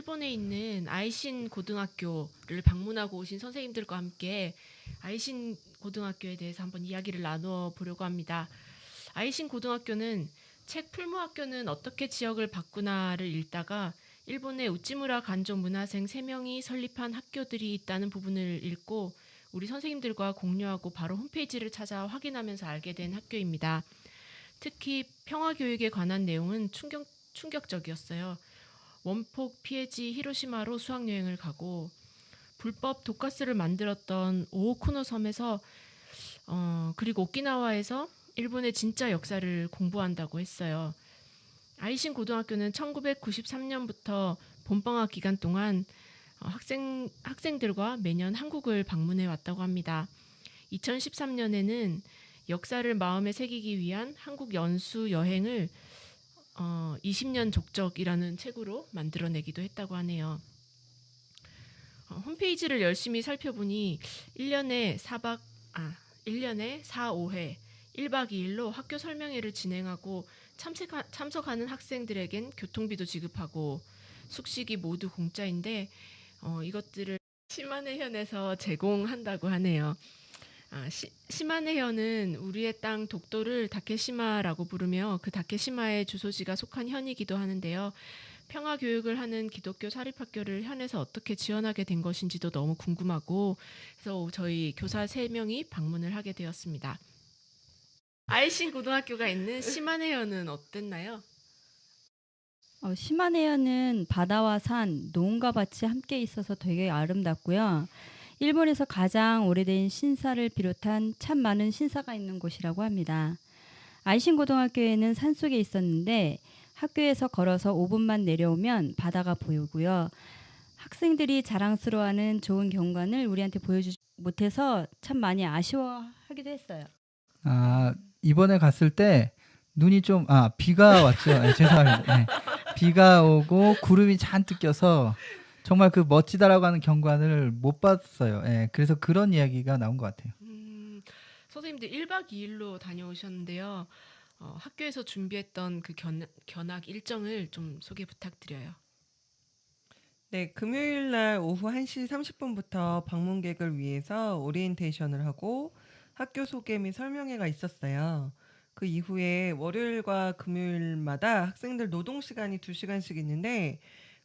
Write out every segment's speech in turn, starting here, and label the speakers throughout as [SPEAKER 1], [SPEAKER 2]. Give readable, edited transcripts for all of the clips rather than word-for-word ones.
[SPEAKER 1] 일본에 있는 아이신 고등학교를 방문하고 오신 선생님들과 함께 아이신 고등학교에 대해서 한번 이야기를 나누어 보려고 합니다. 아이신 고등학교는 책 풀무학교는 어떻게 지역을 바꾸나를 읽다가 일본의 우찌무라 간조 문화생 3명이 설립한 학교들이 있다는 부분을 읽고 우리 선생님들과 공유하고 바로 홈페이지를 찾아 확인하면서 알게 된 학교입니다. 특히 평화교육에 관한 내용은 충격적이었어요. 원폭 피해지 히로시마로 수학여행을 가고 불법 독가스를 만들었던 오오쿠노 섬에서 그리고 오키나와에서 일본의 진짜 역사를 공부한다고 했어요. 아이신 고등학교는 1993년부터 봄방학 기간 동안 학생들과 매년 한국을 방문해 왔다고 합니다. 2013년에는 역사를 마음에 새기기 위한 한국 연수 여행을 20년 족적이라는 책으로 만들어내기도 했다고 하네요. 홈페이지를 열심히 살펴보니 1년에 1년에 4, 5회 1박 2일로 학교 설명회를 진행하고 참석하는 학생들에겐 교통비도 지급하고 숙식이 모두 공짜인데 이것들을 시마네현에서 제공한다고 하네요. 시마네현은 우리의 땅 독도를 다케시마라고 부르며 그 다케시마의 주소지가 속한 현이기도 하는데요. 평화교육을 하는 기독교 사립학교를 현에서 어떻게 지원하게 된 것인지도 너무 궁금하고 그래서 저희 교사 3명이 방문을 하게 되었습니다. 아이신 고등학교가 있는 시마네현은 어땠나요?
[SPEAKER 2] 시마네현은 바다와 산, 농가 밭이 함께 있어서 되게 아름답고요. 일본에서 가장 오래된 신사를 비롯한 참 많은 신사가 있는 곳이라고 합니다. 아이신 고등학교에는 산속에 있었는데 학교에서 걸어서 5분만 내려오면 바다가 보이고요. 학생들이 자랑스러워하는 좋은 경관을 우리한테 보여주지 못해서 참 많이 아쉬워하기도 했어요.
[SPEAKER 3] 이번에 갔을 때 눈이 좀 비가 왔죠. 네, 죄송합니다. 네. 비가 오고 구름이 잔뜩 껴서 정말 그 멋지다라고 하는 경관을 못 봤어요. 네, 그래서 그런 이야기가 나온 것 같아요.
[SPEAKER 1] 선생님들 1박 2일로 다녀오셨는데요. 학교에서 준비했던 그 견학 일정을 좀 소개 부탁드려요.
[SPEAKER 4] 네, 금요일 날 오후 1시 30분부터 방문객을 위해서 오리엔테이션을 하고 학교 소개 및 설명회가 있었어요. 그 이후에 월요일과 금요일마다 학생들 노동 시간이 2시간씩 있는데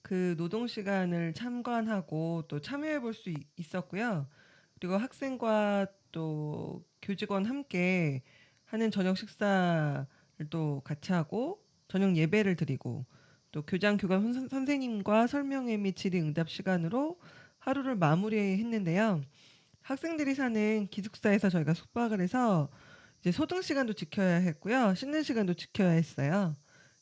[SPEAKER 4] 그 노동 시간을 참관하고 또 참여해 볼 수 있었고요. 그리고 학생과 또 교직원 함께 하는 저녁 식사를 또 같이 하고 저녁 예배를 드리고 또 교장 교감 선생님과 설명회 및 질의응답 시간으로 하루를 마무리했는데요. 학생들이 사는 기숙사에서 저희가 숙박을 해서 이제 소등 시간도 지켜야 했고요. 씻는 시간도 지켜야 했어요.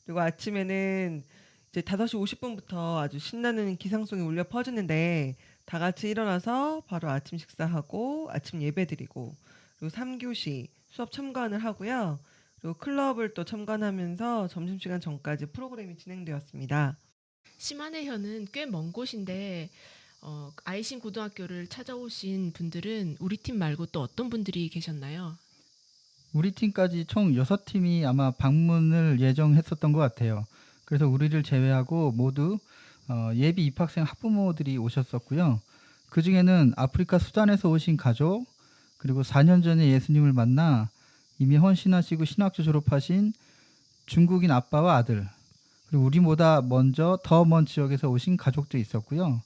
[SPEAKER 4] 그리고 아침에는 이제 5시 50분부터 아주 신나는 기상송이 울려 퍼지는데 다 같이 일어나서 바로 아침 식사하고 아침 예배 드리고 그리고 3교시 수업 참관을 하고요. 그리고 클럽을 또 참관하면서 점심시간 전까지 프로그램이 진행되었습니다.
[SPEAKER 1] 시마네현은 꽤 먼 곳인데 아이신 고등학교를 찾아오신 분들은 우리 팀 말고 또 어떤 분들이 계셨나요?
[SPEAKER 3] 우리 팀까지 총 6팀이 아마 방문을 예정했었던 것 같아요. 그래서 우리를 제외하고 모두 예비 입학생 학부모들이 오셨었고요. 그 중에는 아프리카 수단에서 오신 가족, 그리고 4년 전에 예수님을 만나 이미 헌신하시고 신학교 졸업하신 중국인 아빠와 아들, 그리고 우리보다 먼저 더 먼 지역에서 오신 가족도 있었고요.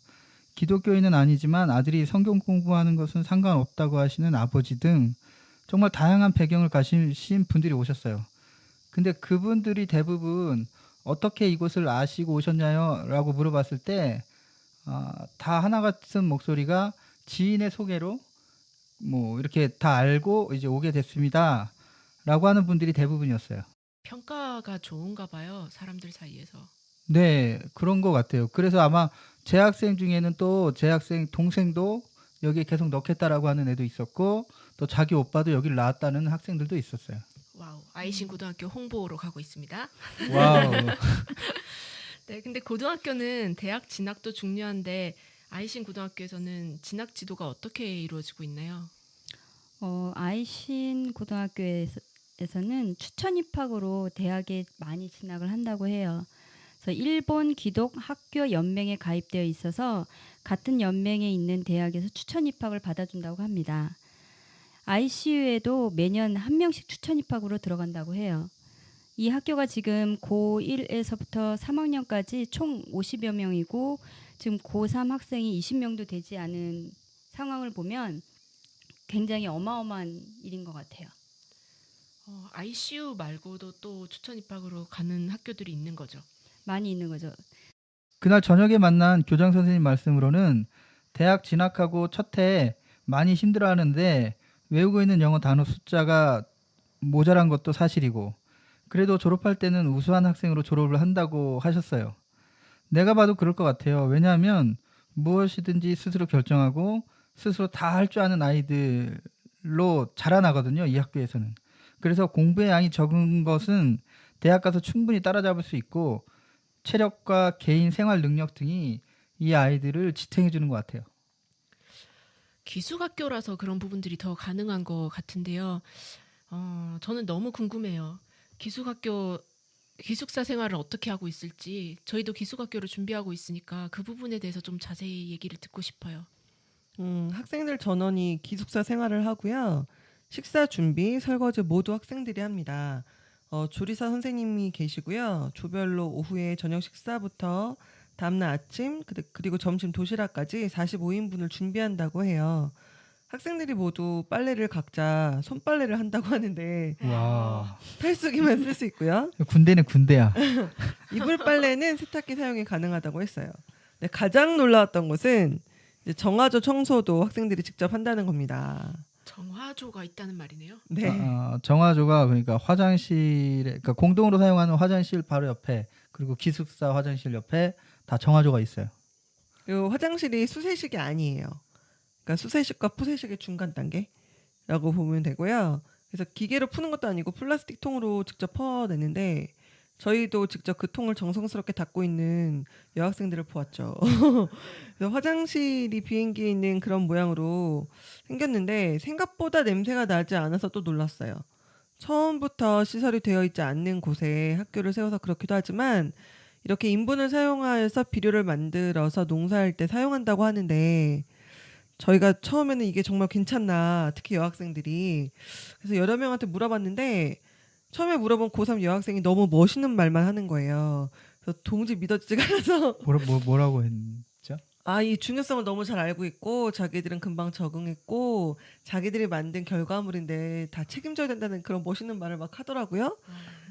[SPEAKER 3] 기독교인은 아니지만 아들이 성경 공부하는 것은 상관없다고 하시는 아버지 등 정말 다양한 배경을 가지신 분들이 오셨어요. 근데 그분들이 대부분 어떻게 이곳을 아시고 오셨나요? 라고 물어봤을 때 다 하나 같은 목소리가 지인의 소개로 뭐 이렇게 다 알고 이제 오게 됐습니다. 라고 하는 분들이 대부분이었어요.
[SPEAKER 1] 평가가 좋은가 봐요. 사람들 사이에서.
[SPEAKER 3] 네, 그런 것 같아요. 그래서 아마 제 학생 중에는 또 제 학생 동생도 여기에 계속 넣겠다라고 하는 애도 있었고 또 자기 오빠도 여기를 나왔다는 학생들도 있었어요.
[SPEAKER 1] 와우, 아이신 고등학교 홍보로 가고 있습니다.
[SPEAKER 3] 와우.
[SPEAKER 1] 네, 근데 고등학교는 대학 진학도 중요한데 아이신 고등학교에서는 진학 지도가 어떻게 이루어지고 있나요?
[SPEAKER 2] 아이신 고등학교에서는 추천 입학으로 대학에 많이 진학을 한다고 해요. 그래서 일본 기독 학교 연맹에 가입되어 있어서 같은 연맹에 있는 대학에서 추천 입학을 받아준다고 합니다. ICU에도 매년 한 명씩 추천 입학으로 들어간다고 해요. 이 학교가 지금 고1에서부터 3학년까지 총 50여 명이고 지금 고3 학생이 20명도 되지 않은 상황을 보면 굉장히 어마어마한 일인 것 같아요.
[SPEAKER 1] ICU 말고도 또 추천 입학으로 가는 학교들이 있는 거죠.
[SPEAKER 2] 많이 있는 거죠.
[SPEAKER 3] 그날 저녁에 만난 교장 선생님 말씀으로는 대학 진학하고 첫 해에 많이 힘들어하는데 외우고 있는 영어 단어 숫자가 모자란 것도 사실이고 그래도 졸업할 때는 우수한 학생으로 졸업을 한다고 하셨어요. 내가 봐도 그럴 것 같아요. 왜냐하면 무엇이든지 스스로 결정하고 스스로 다 할 줄 아는 아이들로 자라나거든요. 이 학교에서는. 그래서 공부의 양이 적은 것은 대학 가서 충분히 따라잡을 수 있고 체력과 개인 생활 능력 등이 이 아이들을 지탱해 주는 것 같아요.
[SPEAKER 1] 기숙학교라서 그런 부분들이 더 가능한 것 같은데요. 저는 너무 궁금해요. 기숙사 생활을 어떻게 하고 있을지 저희도 기숙학교를 준비하고 있으니까 그 부분에 대해서 좀 자세히 얘기를 듣고 싶어요.
[SPEAKER 4] 학생들 전원이 기숙사 생활을 하고요. 식사 준비, 설거지 모두 학생들이 합니다. 조리사 선생님이 계시고요. 조별로 오후에 저녁 식사부터 다음날 아침 그리고 점심 도시락까지 45인분을 준비한다고 해요. 학생들이 모두 빨래를 각자 손빨래를 한다고 하는데
[SPEAKER 3] 와,
[SPEAKER 4] 탈수기만 쓸 수 있고요.
[SPEAKER 3] 군대는 군대야.
[SPEAKER 4] 이불 빨래는 세탁기 사용이 가능하다고 했어요. 네, 가장 놀라웠던 것은 이제 정화조 청소도 학생들이 직접 한다는 겁니다.
[SPEAKER 1] 정화조가 있다는 말이네요.
[SPEAKER 4] 네.
[SPEAKER 3] 정화조가 그러니까 화장실에 그러니까 공동으로 사용하는 화장실 바로 옆에 그리고 기숙사 화장실 옆에 다 정화조가 있어요.
[SPEAKER 4] 그리고 화장실이 수세식이 아니에요. 그러니까 수세식과 푸세식의 중간 단계라고 보면 되고요. 그래서 기계로 푸는 것도 아니고 플라스틱 통으로 직접 퍼내는데 저희도 직접 그 통을 정성스럽게 닦고 있는 여학생들을 보았죠. 그래서 화장실이 비행기에 있는 그런 모양으로 생겼는데 생각보다 냄새가 나지 않아서 또 놀랐어요. 처음부터 시설이 되어 있지 않는 곳에 학교를 세워서 그렇기도 하지만 이렇게 인분을 사용하여서 비료를 만들어서 농사할 때 사용한다고 하는데 저희가 처음에는 이게 정말 괜찮나, 특히 여학생들이. 그래서 여러 명한테 물어봤는데 처음에 물어본 고3 여학생이 너무 멋있는 말만 하는 거예요. 그래서 도무지 믿어지지가 않아서
[SPEAKER 3] 뭐라고 했죠?
[SPEAKER 4] 이 중요성을 너무 잘 알고 있고 자기들은 금방 적응했고 자기들이 만든 결과물인데 다 책임져야 된다는 그런 멋있는 말을 막 하더라고요.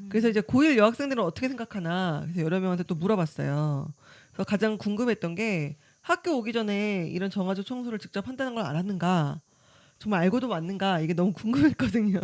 [SPEAKER 4] 그래서 이제 고1 여학생들은 어떻게 생각하나 그래서 여러 명한테 또 물어봤어요. 그래서 가장 궁금했던 게 학교 오기 전에 이런 정화조 청소를 직접 한다는 걸 알았는가, 정말 알고도 맞는가, 이게 너무 궁금했거든요.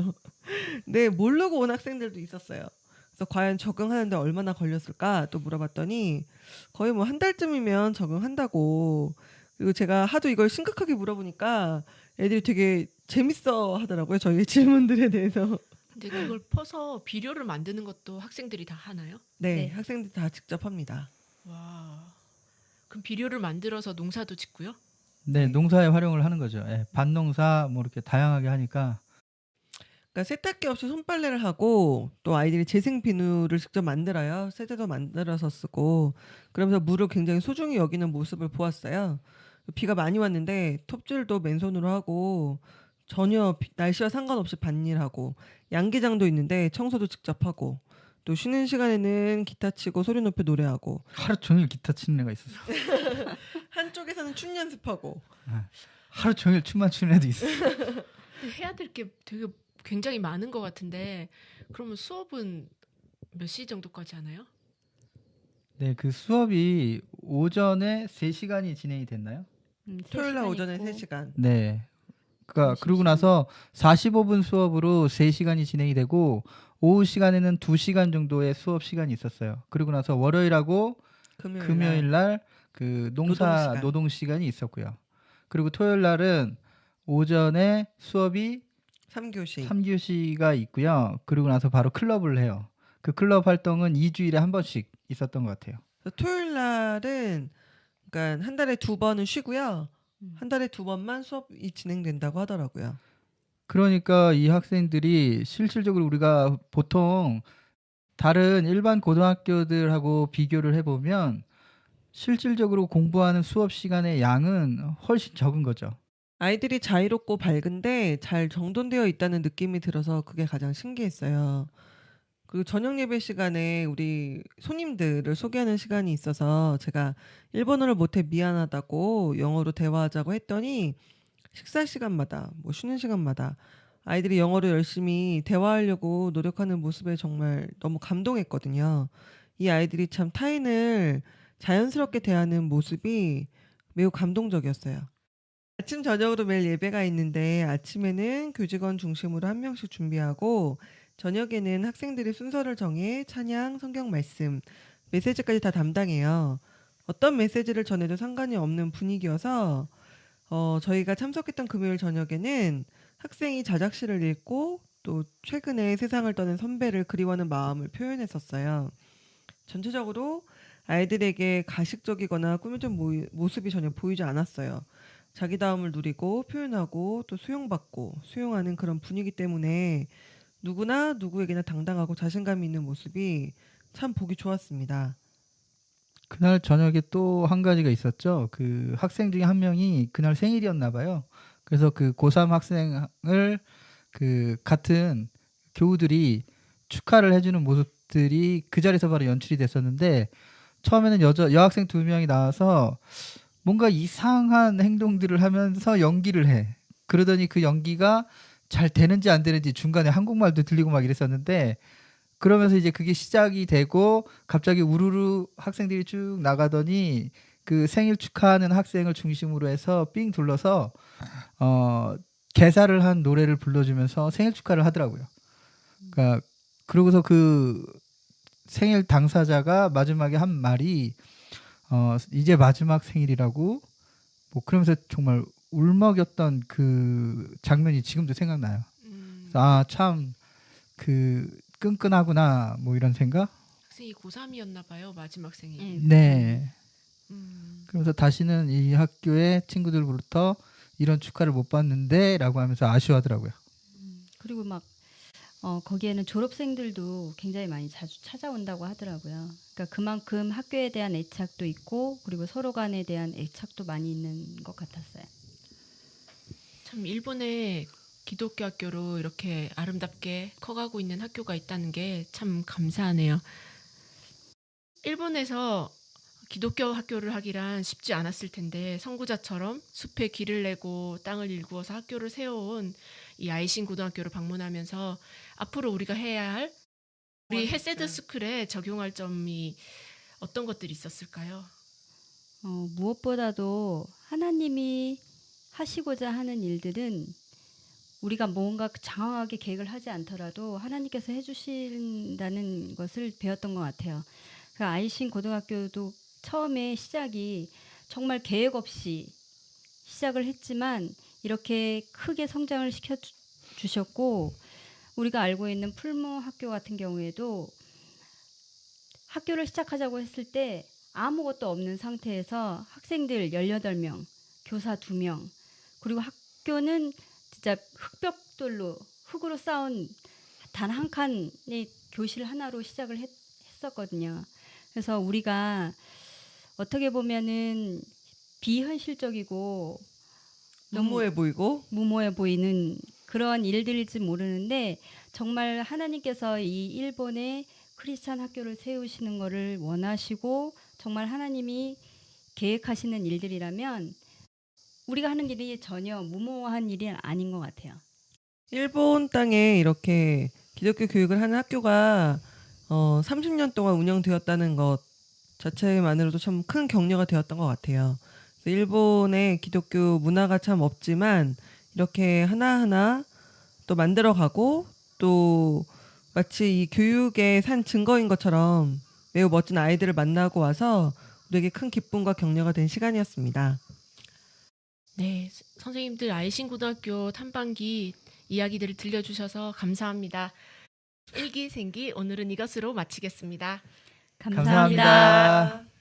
[SPEAKER 4] 네, 모르고 온 학생들도 있었어요. 그래서 과연 적응하는데 얼마나 걸렸을까 또 물어봤더니 거의 뭐 한 달쯤이면 적응한다고. 그리고 제가 하도 이걸 심각하게 물어보니까 애들이 되게 재밌어 하더라고요. 저희의 질문들에 대해서.
[SPEAKER 1] 근데 그걸 퍼서 비료를 만드는 것도 학생들이 다 하나요?
[SPEAKER 4] 네,
[SPEAKER 2] 네.
[SPEAKER 4] 학생들 다 직접 합니다.
[SPEAKER 1] 와. 그럼 비료를 만들어서 농사도 짓고요?
[SPEAKER 3] 네, 농사에 활용을 하는 거죠. 예, 밭농사 뭐 이렇게 다양하게 하니까
[SPEAKER 4] 그러니까 세탁기 없이 손빨래를 하고 또 아이들이 재생 비누를 직접 만들어요. 세제도 만들어서 쓰고 그러면서 물을 굉장히 소중히 여기는 모습을 보았어요. 비가 많이 왔는데 톱질도 맨손으로 하고 전혀 날씨와 상관없이 밭일하고 양계장도 있는데 청소도 직접 하고 또 쉬는 시간에는 기타 치고 소리 높여 노래하고
[SPEAKER 3] 하루 종일 기타 치는 애가 있었어.
[SPEAKER 4] 한쪽에서는 춤 연습하고
[SPEAKER 3] 하루 종일 춤만 추는 애도 있어.
[SPEAKER 1] 근데 해야 될 게 되게 굉장히 많은 것 같은데 그러면 수업은 몇 시 정도까지 하나요?
[SPEAKER 3] 네, 그 수업이 오전에 3시간이 진행이 됐나요?
[SPEAKER 4] 토요일 날
[SPEAKER 2] 3시간
[SPEAKER 4] 오전에
[SPEAKER 2] 있고
[SPEAKER 4] 3시간.
[SPEAKER 3] 네. 그러니까 그러고
[SPEAKER 2] 30시간.
[SPEAKER 3] 나서 45분 수업으로 3시간이 진행이 되고 오후 시간에는 2시간 정도의 수업 시간이 있었어요. 그리고 나서 월요일하고 금요일 날 그 농사 노동 시간이 있었고요. 그리고 토요일 날은 오전에 수업이
[SPEAKER 4] 3교시.
[SPEAKER 3] 3교시가 있고요. 그리고 나서 바로 클럽을 해요. 그 클럽 활동은 2주일에 한 번씩 있었던 것 같아요.
[SPEAKER 4] 토요일 날은 그러니까 한 달에 2번은 쉬고요. 한 달에 2번만 수업이 진행된다고 하더라고요.
[SPEAKER 3] 그러니까 이 학생들이 실질적으로 우리가 보통 다른 일반 고등학교들하고 비교를 해보면 실질적으로 공부하는 수업 시간의 양은 훨씬 적은 거죠.
[SPEAKER 4] 아이들이 자유롭고 밝은데 잘 정돈되어 있다는 느낌이 들어서 그게 가장 신기했어요. 그리고 저녁 예배 시간에 우리 손님들을 소개하는 시간이 있어서 제가 일본어를 못해 미안하다고 영어로 대화하자고 했더니 식사 시간마다 뭐 쉬는 시간마다 아이들이 영어로 열심히 대화하려고 노력하는 모습에 정말 너무 감동했거든요. 이 아이들이 참 타인을 자연스럽게 대하는 모습이 매우 감동적이었어요. 아침 저녁으로 매일 예배가 있는데 아침에는 교직원 중심으로 한 명씩 준비하고 저녁에는 학생들이 순서를 정해 찬양, 성경 말씀, 메시지까지 다 담당해요. 어떤 메시지를 전해도 상관이 없는 분위기여서 저희가 참석했던 금요일 저녁에는 학생이 자작시를 읽고 또 최근에 세상을 떠난 선배를 그리워하는 마음을 표현했었어요. 전체적으로 아이들에게 가식적이거나 꾸며진 모습이 전혀 보이지 않았어요. 자기다움을 누리고 표현하고 또 수용받고 수용하는 그런 분위기 때문에 누구나 누구에게나 당당하고 자신감 있는 모습이 참 보기 좋았습니다.
[SPEAKER 3] 그날 저녁에 또 한 가지가 있었죠. 그 학생 중에 한 명이 그날 생일이었나 봐요. 그래서 그 고3 학생을 그 같은 교우들이 축하를 해주는 모습들이 그 자리에서 바로 연출이 됐었는데 처음에는 여학생 2명이 나와서 뭔가 이상한 행동들을 하면서 연기를 해. 그러더니 그 연기가 잘 되는지 안 되는지 중간에 한국말도 들리고 막 이랬었는데 그러면서 이제 그게 시작이 되고 갑자기 우르르 학생들이 쭉 나가더니 그 생일 축하하는 학생을 중심으로 해서 삥 둘러서 개사를 한 노래를 불러주면서 생일 축하를 하더라고요. 그러니까 그러고서 그 생일 당사자가 마지막에 한 말이 이제 마지막 생일이라고 뭐 그러면서 정말 울먹였던 그 장면이 지금도 생각나요. 아, 참 그 끈끈하구나 뭐 이런 생각?
[SPEAKER 1] 학생이 고3이었나 봐요. 마지막 생일.
[SPEAKER 3] 네.
[SPEAKER 1] 음.
[SPEAKER 3] 그러면서 다시는 이 학교의 친구들로부터 이런 축하를 못 받는데라고 하면서 아쉬워하더라고요.
[SPEAKER 2] 그리고 막 거기에는 졸업생들도 굉장히 많이 자주 찾아온다고 하더라고요. 그러니까 그만큼 학교에 대한 애착도 있고 그리고 서로 간에 대한 애착도 많이 있는 것 같았어요.
[SPEAKER 1] 참 일본의 기독교 학교로 이렇게 아름답게 커가고 있는 학교가 있다는 게 참 감사하네요. 일본에서 기독교 학교를 하기란 쉽지 않았을 텐데 선구자처럼 숲에 길을 내고 땅을 일구어서 학교를 세워온 이 아이신 고등학교를 방문하면서 앞으로 우리가 해야 할 우리 헤세드 스쿨에 적용할 점이 어떤 것들이 있었을까요?
[SPEAKER 2] 무엇보다도 하나님이 하시고자 하는 일들은 우리가 뭔가 장황하게 계획을 하지 않더라도 하나님께서 해주신다는 것을 배웠던 것 같아요. 그 아이신 고등학교도 처음에 시작이 정말 계획 없이 시작을 했지만 이렇게 크게 성장을 시켜 주셨고 우리가 알고 있는 풀무 학교 같은 경우에도 학교를 시작하자고 했을 때 아무것도 없는 상태에서 학생들 18명, 교사 2명, 그리고 학교는 진짜 흙벽돌로 흙으로 쌓은 단 한 칸의 교실 하나로 시작을 했었거든요. 그래서 우리가 어떻게 보면은 비현실적이고 너무 무모해 보이는 그런 일들일지 모르는데 정말 하나님께서 이 일본의 크리스찬 학교를 세우시는 것을 원하시고 정말 하나님이 계획하시는 일들이라면 우리가 하는 일이 전혀 무모한 일이 아닌 것 같아요.
[SPEAKER 4] 일본 땅에 이렇게 기독교 교육을 하는 학교가 30년 동안 운영되었다는 것 자체만으로도 참 큰 격려가 되었던 것 같아요. 그래서 일본의 기독교 문화가 참 없지만 이렇게 하나하나 또 만들어가고 또 마치 이 교육의 산 증거인 것처럼 매우 멋진 아이들을 만나고 와서 우리에게 큰 기쁨과 격려가 된 시간이었습니다.
[SPEAKER 1] 네, 선생님들 아이신 고등학교 탐방기 이야기들을 들려주셔서 감사합니다. 일기생기 오늘은 이것으로 마치겠습니다.
[SPEAKER 2] 감사합니다.
[SPEAKER 3] 감사합니다.